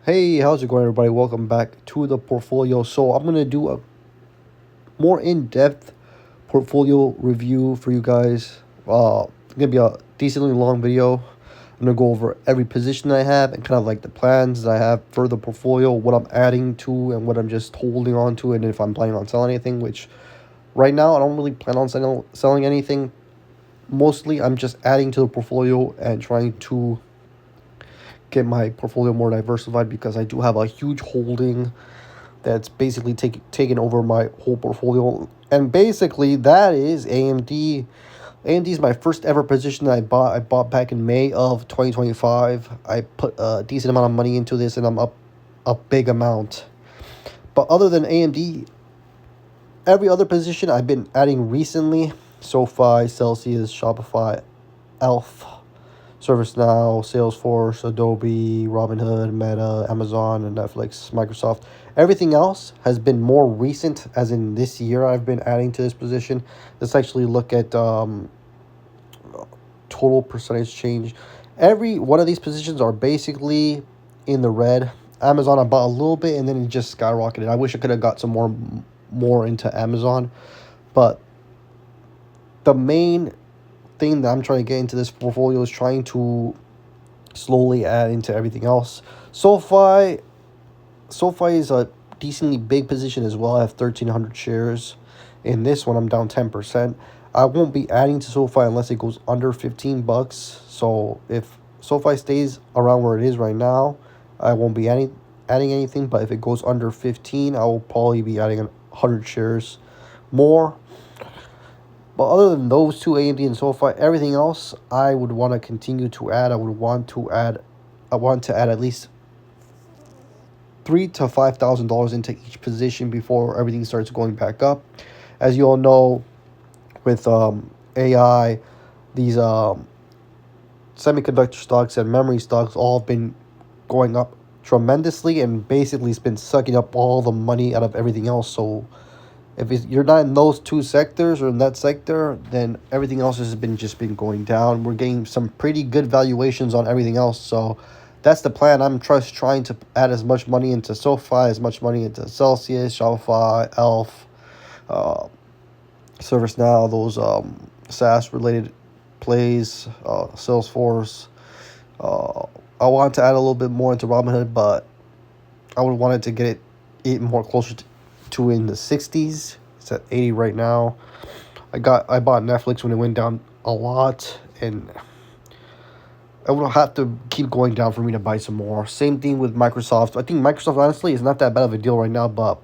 Hey, how's it going, everybody? Welcome back to the portfolio. So, I'm going to do a more in depth portfolio review for you guys. It's going to be a decently long video. I'm going to go over every position I have and kind of like the plans that I have for the portfolio, what I'm adding to, and what I'm just holding on to, and if I'm planning on selling anything, which right now I don't really plan on selling anything. Mostly, I'm just adding to the portfolio and trying to get my portfolio more diversified because I do have a huge holding that's basically taken over my whole portfolio. And basically, that is AMD. AMD is my first ever position that I bought. I bought back in May of 2025. I put a decent amount of money into this, and I'm up a big amount. But other than AMD, every other position I've been adding recently: SoFi, Celsius, Shopify, Elf, ServiceNow, Salesforce, Adobe, Robinhood, Meta, Amazon, and Netflix, Microsoft. Everything else has been more recent, as in this year I've been adding to this position. Let's actually look at total percentage change. Every one of these positions are basically in the red. Amazon, I bought a little bit and then it just skyrocketed. I wish I could have got some more into Amazon, but the main thing that I'm trying to get into this portfolio is trying to slowly add into everything else. SoFi is a decently big position as well. I have 1,300 shares. In this one, I'm down 10%. I won't be adding to SoFi unless it goes under $15. So if SoFi stays around where it is right now, I won't be adding anything. But if it goes under 15, I will probably be adding 100 shares more. But other than those two, AMD and SoFi, everything else I would want to continue to add. I want to add at least $3,000 to $5,000 into each position before everything starts going back up. As you all know, with AI, these semiconductor stocks and memory stocks all have been going up tremendously, and basically it's been sucking up all the money out of everything else. So if you're not in those two sectors or in that sector, then everything else has been going down. We're getting some pretty good valuations on everything else. So that's the plan. I'm just trying to add as much money into SoFi, as much money into Celsius, Shopify, Elf, uh, ServiceNow, those SaaS related plays, Salesforce. Uh, I want to add a little bit more into Robinhood, but I would want it to get it more closer to in the 60s. It's at 80 right now. I bought Netflix when it went down a lot, and I would have to keep going down for me to buy some more. Same thing with Microsoft. I think Microsoft honestly is not that bad of a deal right now, but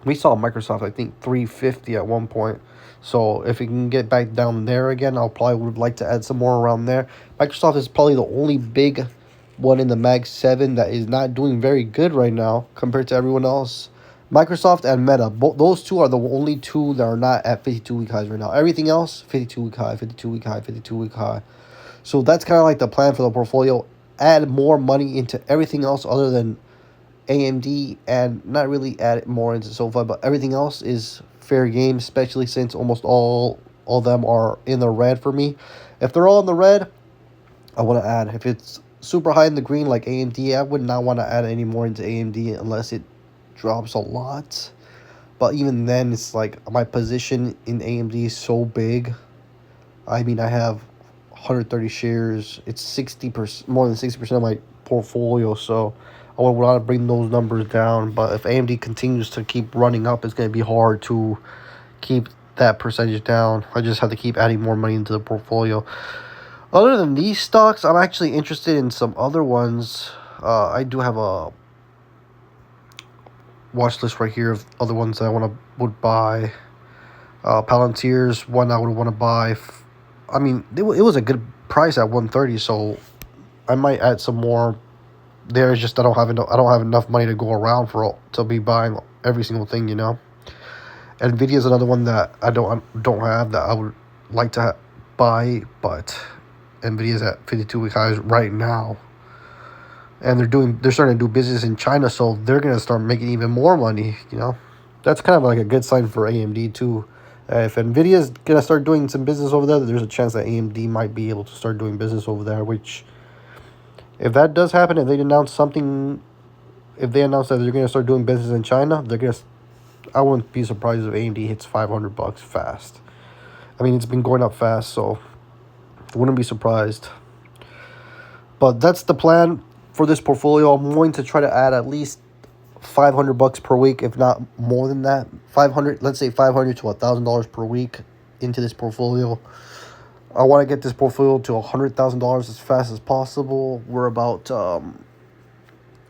we saw Microsoft I think 350 at one point. So if it can get back down there again, I'll probably would like to add some more around there. Microsoft is probably the only big one in the Mag 7 that is not doing very good right now compared to everyone else. Microsoft and Meta, those two are the only two that are not at 52-week highs right now. Everything else, 52-week high, 52-week high, 52-week high. So that's kind of like the plan for the portfolio. Add more money into everything else other than AMD, and not really add more into SoFi, but everything else is fair game, especially since almost all of them are in the red for me. If they're all in the red, I want to add. If it's super high in the green like AMD, I would not want to add any more into AMD unless it drops a lot. But even then, it's like my position in AMD is so big. I mean, I have 130 shares. It's 60%, more than 60% of my portfolio. So I would want to bring those numbers down. But if AMD continues to keep running up, it's going to be hard to keep that percentage down. I just have to keep adding more money into the portfolio. Other than these stocks, I'm actually interested in some other ones. I do have a watch list right here of other ones that would buy. Palantir's one I would want to buy. I mean, it was a good price at 130, so I might add some more. There's just I don't have enough money to go around to be buying every single thing, you know. Nvidia is another one that I don't have that I would like to buy, but Nvidia is at 52-week highs right now, and they're starting to do business in China, so they're gonna start making even more money, you know. That's kind of like a good sign for AMD too. If Nvidia is gonna start doing some business over there, there's a chance that AMD might be able to start doing business over there. Which, if that does happen, if they announce something if they announce that they're gonna start doing business in China, they're gonna. I wouldn't be surprised if AMD hits $500 fast. I mean, it's been going up fast, so I wouldn't be surprised. But that's the plan for this portfolio. I'm going to try to add at least $500 per week, if not more than that. 500, let's say $500 to $1,000 per week into this portfolio. I want to get this portfolio to $100,000 as fast as possible. We're about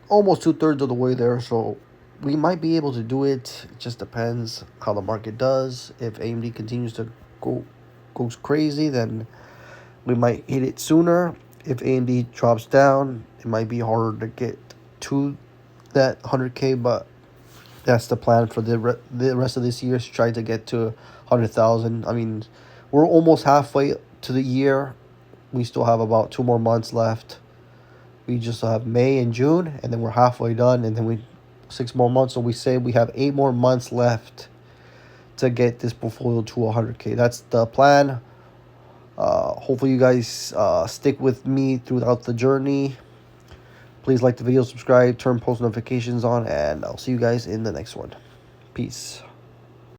almost 2/3 of the way there, so we might be able to do it. It just depends how the market does. If AMD continues to goes crazy, then we might hit it sooner. If AMD drops down, it might be harder to get to that 100K, but that's the plan for the rest of this year, is try to get to 100,000. I mean, we're almost halfway to the year. We still have about 2 more months left. We just have May and June, and then we're halfway done, and then 6 more months. So we say we have 8 more months left to get this portfolio to 100K. That's the plan. Hopefully you guys stick with me throughout the journey. Please like the video, subscribe, turn post notifications on, and I'll see you guys in the next one. Peace.